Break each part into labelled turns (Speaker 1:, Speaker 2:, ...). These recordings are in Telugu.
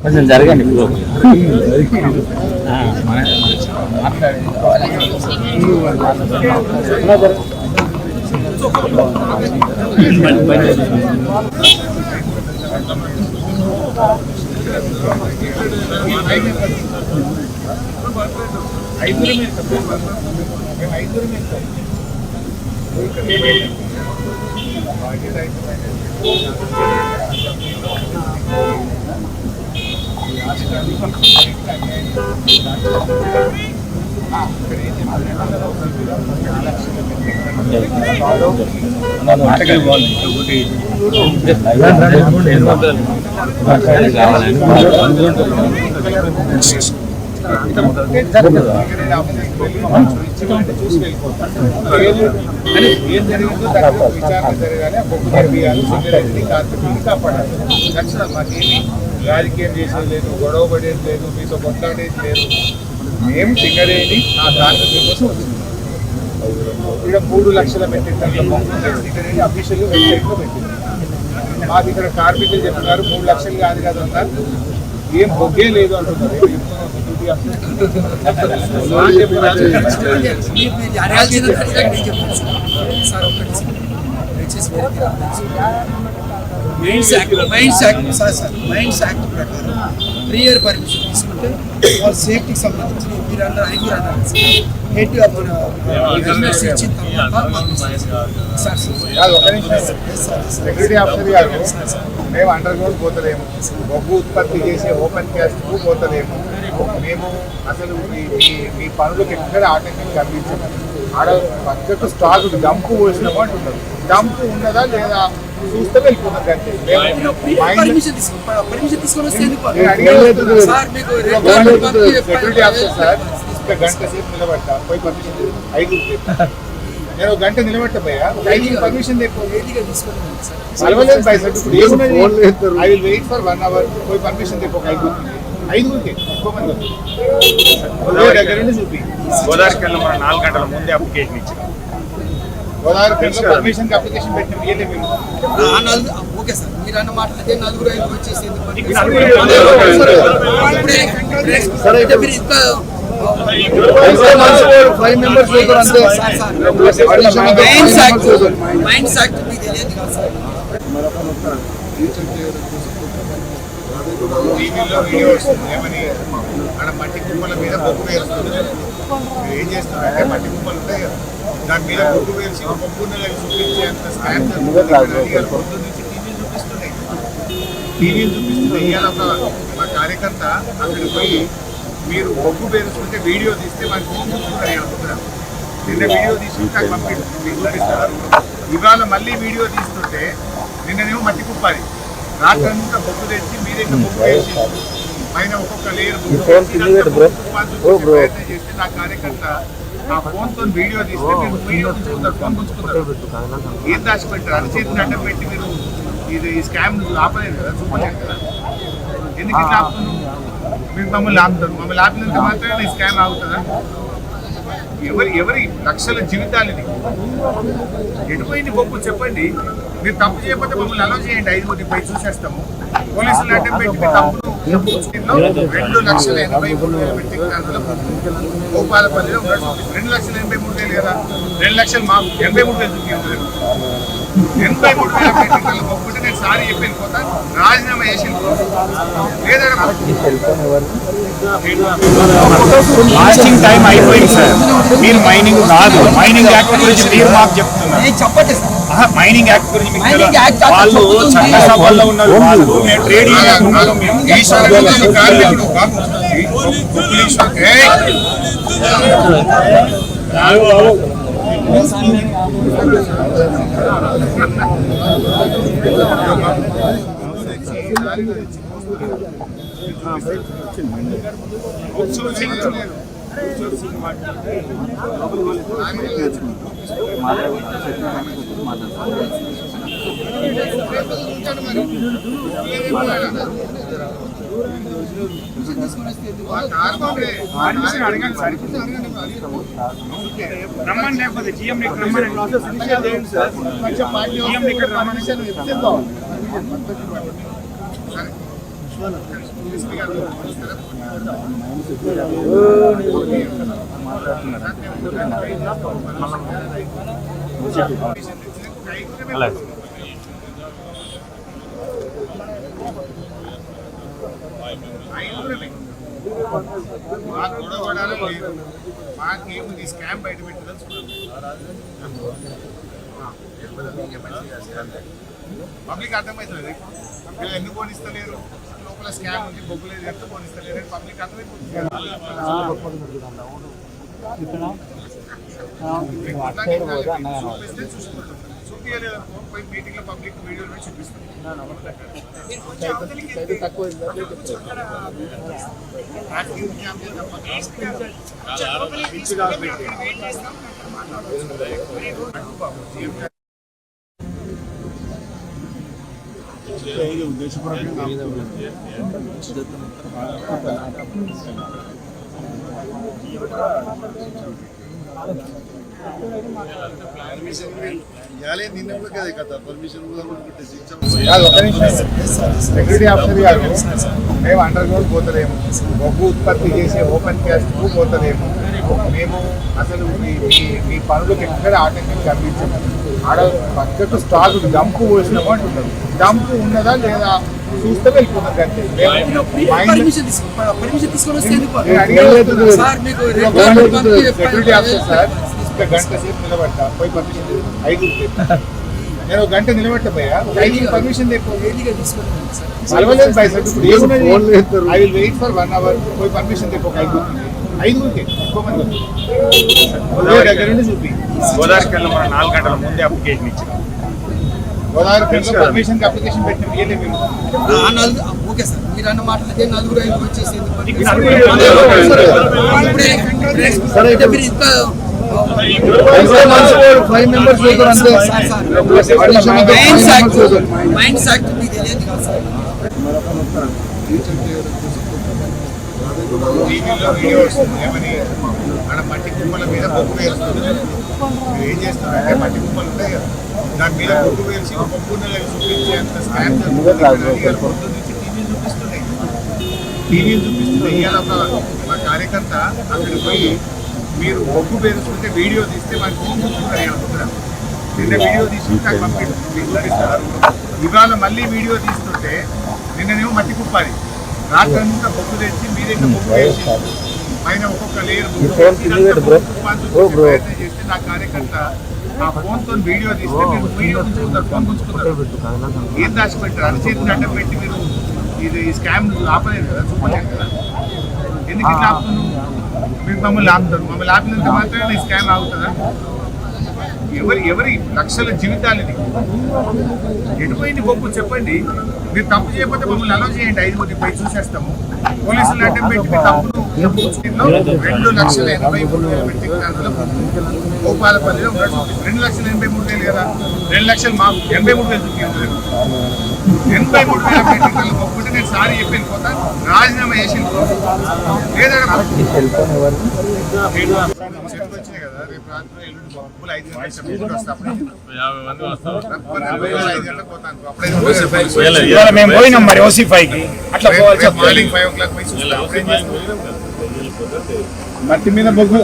Speaker 1: కొంచెం జరగండి
Speaker 2: రాజకీయం చేసేది లేదు, గొడవ పడేది లేదు, మీతో కొట్లాడేది లేదు. మేము సింగరేణి ఆ కార్మికుల కోసం వచ్చింది. ఇక్కడ 3 లక్షల మెట్రిక్ టన్నుల బొగ్గు సింగరేణి అఫీషియల్ వెబ్సైట్లో పెట్టింది. మాకు ఇక్కడ కార్మికులు చెప్తున్నారు 3 లక్షలు కాదు కదా అన్నారు, ఏం బొగ్గే లేదు అంటున్నారు.
Speaker 3: మైన్స్ యాక్ట్ ప్రకారం ప్రియర్ పర్మిషన్ తీసుకుంటే వాళ్ళ సేఫ్టీకి సంబంధించి మీరు అన్నారు 5 అన్నారు హెడ్ ఇచ్చిన
Speaker 2: సెక్యూరిటీ ఆఫీసర్ గారు మేము అండర్ గ్రౌండ్ పోతలేము, బొగ్గు ఉత్పత్తి చేసే ఓపెన్ క్యాస్ట్కు పోతలేము. మేము అసలు మీ పనులకు ఎక్కడ ఆటంకం కల్పించాము. ఆడ పక్కకు స్టాక్ డంపు పోసినాము అంటున్నారు. డంపు ఉన్నదా లేదా చూస్తే వెళ్ళిపోతాం. సెక్యూరిటీ ఆఫీసర్ సార్ గంట సేపు నిలబడతా పోయి పర్మిషన్ 5 నేను ఒక గంట నిలబెట్ట పోయా 5 permission I will wait for 1 hour పోయి పర్మిషన్ తెప్ప 5 ఎక్కువ మంది దగ్గర నుండి చూపి
Speaker 4: గోదావరికి వెళ్ళి మనం 4 గంటల ముందే అప్లికేషన్ ఇచ్చాం.
Speaker 2: గోదావరి పర్మిషన్ అప్లికేషన్ పెట్టిన
Speaker 3: ఓకే సార్ మీరు అన్న మాటలైతే 4-5 వచ్చేసి
Speaker 2: టీవీలో వీడియో వస్తుంది ఏమని అక్కడ మట్టి కుప్పల మీద బొగ్గు వేస్తుంది. మీరు ఏం చేస్తున్నారంటే మట్టి కుప్పలు ఉంటాయి కదా దాని మీద బొగ్గు వేసి బొగ్గుని చూపించేంత స్కాన్ పొద్దు నుంచి టీవీలు చూపిస్తున్నాయి. ఇవాళ మా కార్యకర్త అక్కడికి పోయి మీరు బొగ్గు పేరుస్తుంటే వీడియో తీస్తే మాకు చూపిస్తున్నారు అనుకుంటున్నారు. నిన్న వీడియో తీసుకుంటే నాకు పంపిస్తారు. ఇవాళ మళ్ళీ వీడియో తీస్తుంటే నిన్ననేమో మట్టి కుప్పాలి రాత్రంతా బొగ్గు తెచ్చి మీరైతే బొగ్గు వేసి పైన ఒక్కొక్క లేయర్ ప్రయత్నం చేస్తే నా కార్యకర్త ఆ ఫోన్తో వీడియో తీస్తే మీరు వీడియో ఉంచుకుంటారు, ఫోన్ ఉంచుకుంటారు. ఏం దాచిపెట్టారు అరచేతిని అడ్డం పెట్టి మీరు ఇది స్కామ్ ఆపలేదు కదా, చూపలేదు కదా. ఎందుకు ఇట్లా ఆపుతున్నావు? మీరు మమ్మల్ని ఆపుతారు, మమ్మల్ని ఆపినంత మాత్రమే స్కామ్ ఆగుతుందా? ఎవరి లక్షల జీవితాలు ఇది ఎటుపోయింది బొగ్గు చెప్పండి. మీరు తప్పు చేయకపోతే మమ్మల్ని అలౌ చేయండి, 5 పై చూసేస్తాము. పోలీసులు అడ్డం పెట్టి మీ తప్పును 2,83,000 మెట్రిక్ టన్నుల గోపాలపల్లిలో 2,83,000 కదా, 2 లక్షలు మాకు 83,000 చూపించారు. 83,000 మెట్రిక్ టన్నుల బొగ్గుంటే నేను సారీ చెప్పి వెళ్ళిపోతాను, రాజీనామా చేసి
Speaker 4: లాస్టింగ్ టైం అయిపోయింది సార్. మీరు మైనింగ్ కాదు, మైనింగ్ యాక్ట్ గురించి మీరు మాకు చెప్తున్నారు. మైనింగ్ యాక్ట్ గురించి వాళ్ళు చట్టసభల్లో ఉన్నారు, వాళ్ళు మేము ట్రేడ్ యూనియన్ ఉన్నాము. రమ్మని లేకపోతే జిఎం రమ్మని
Speaker 2: ఎస్పీ గారు మాకు గొడవడాలు లేదు, మాకేమి స్కామ్ బయట పబ్లిక్ అర్థమవుతుంది. వీళ్ళు ఎందుకు పోనిస్తలేరు, లోపల స్కామ్ ఉంది, బొగ్గులేదు ఎంత పోనిస్తలేరు అని పబ్లిక్ అర్థమైపోతుంది. చూపిస్తే చూసుకుంటాం, చూపించలేదు అనుకో పోయి మీటింగ్ లో పబ్లిక్ వీడియో చూపిస్తాం. సెక్యూరిటీ ఆఫీసర్ గారు మేము అండర్ గ్రౌండ్ పోతలేము, బొగ్గు ఉత్పత్తి చేసే ఓపెన్ క్యాస్ట్ పోతలేము. మేము అసలు మీ పనులకు ఎక్కడ ఆటంకం కల్పించాము. ఆడ పక్కకు స్టాక్ డంపు పోసినాము అంటున్నారు. డంపు ఉన్నదా లేదా చూస్తే వెళ్ళిపోతాం. సెక్యూరిటీ ఆఫీసర్ సార్ గంట సేపు నిలబడ్డా, పోయి పర్మిషన్ 5 నేను ఒక గంట నిలబెట్టబోయా, 5 permission I will wait for 1 hour, పోయి పర్మిషన్ తెప్ప 5 ఎక్కువ మంది దగ్గర నుండి చూపి.
Speaker 4: గోదావరికి 4 గంటల ముందే అప్లికేషన్ ఇచ్చాం.
Speaker 2: గోదావరి పర్మిషన్ అప్లికేషన్ పెట్టిన
Speaker 3: ఓకే సార్, మీరు అన్న మాటలకే 4-5 వచ్చేసి
Speaker 2: టీవీలో వీడియో వస్తుంది ఏమని, అక్కడ మట్టి కుప్పల మీద బొగ్గు వేస్తుంది. మీరు ఏం చేస్తారంటే మట్టి కుప్పలు ఉంటాయి కదా, దాని మీద బొగ్గు వేసి బొగ్గుని చూపించే అంత స్కామ్ పొద్దు నుంచి టీవీలు చూపిస్తుంది. ఇవాళ మా కార్యకర్త అక్కడికి పోయి మీరు బొగ్గు పేరుస్తుంటే వీడియో తీస్తే మాకు చూసుకుంటారు. నిన్న వీడియో తీసుకుంటే నాకు పంపిస్తారు. ఇవాళ మళ్ళీ వీడియో తీస్తుంటే నిన్ననేమో మట్టి కుప్పాలి, రాత్రి అంతా బొగ్గు తెచ్చి మీ దగ్గర బొగ్గు వేసి పైన ఒక్కొక్క లేయర్ ప్రయత్నం చేస్తే నా కార్యకర్త ఆ ఫోన్ తో వీడియో తీస్తే మీరు వీడియో ఉంచుకుంటారు, ఫోన్ ఉంచుకుంటారు. ఏం దాచిపెట్టారు? అరచేతిని అడ్డం పెట్టి మీరు ఇది స్కామ్ ఆపలేదు కదా, చూపలేదు కదా. ఎందుకు ఇట్లా ఆపుతున్నావు? మీరు మమ్మల్ని ఆపుతారు, మమ్మల్ని ఆపినంత మాత్రమే స్కామ్ ఆగుతుందా? ఎవరి లక్షల జీవితాలు ఇది ఎటుపోయింది బొగ్గు చెప్పండి. మీరు తప్పు చేయకపోతే మమ్మల్ని అలౌ చేయండి, 5 మంది పోయి చూసేస్తాము. పోలీసులు అడ్డం పెట్టి మీ తప్పును 2,83,000 మెట్రిక్ టన్నులు గోపాలపల్లిలో 2,83,000 కదా, 2 లక్షలు మాకు 83,000 చూపించారు. 83,000 మెట్రిక్ టన్నులు మొక్కుంటే నేను సారీ చెప్పి వెళ్ళిపోతాను, రాజీనామా చేసి లేదా వచ్చినాయి కదా. రేపు రాత్రి ఎల్లుండి బొగ్గులు 5 గంటలకు వస్తా, 5 గంటలకు పోతాను.
Speaker 4: మేము పోయినాం మరి OC5కి, అట్లా
Speaker 2: మార్నింగ్ 5 o'clock పోయి చూస్తాం. మట్టి మీద బొగ్గు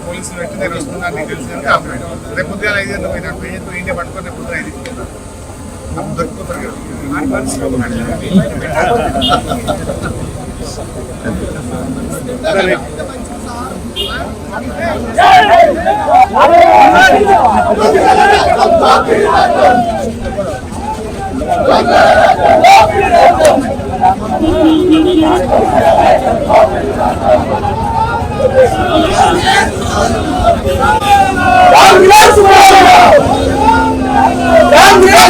Speaker 2: పోలీసులు పెట్టి నేను వస్తున్నాను, నీకు తెలిసి రేపు పొద్దుగా 5 గంటలకు పోయినాడు పేజీతో ఇండియా పట్టుకొని రేపు పొద్దున 5 దొరికిపోతారు కదా.
Speaker 1: Congress!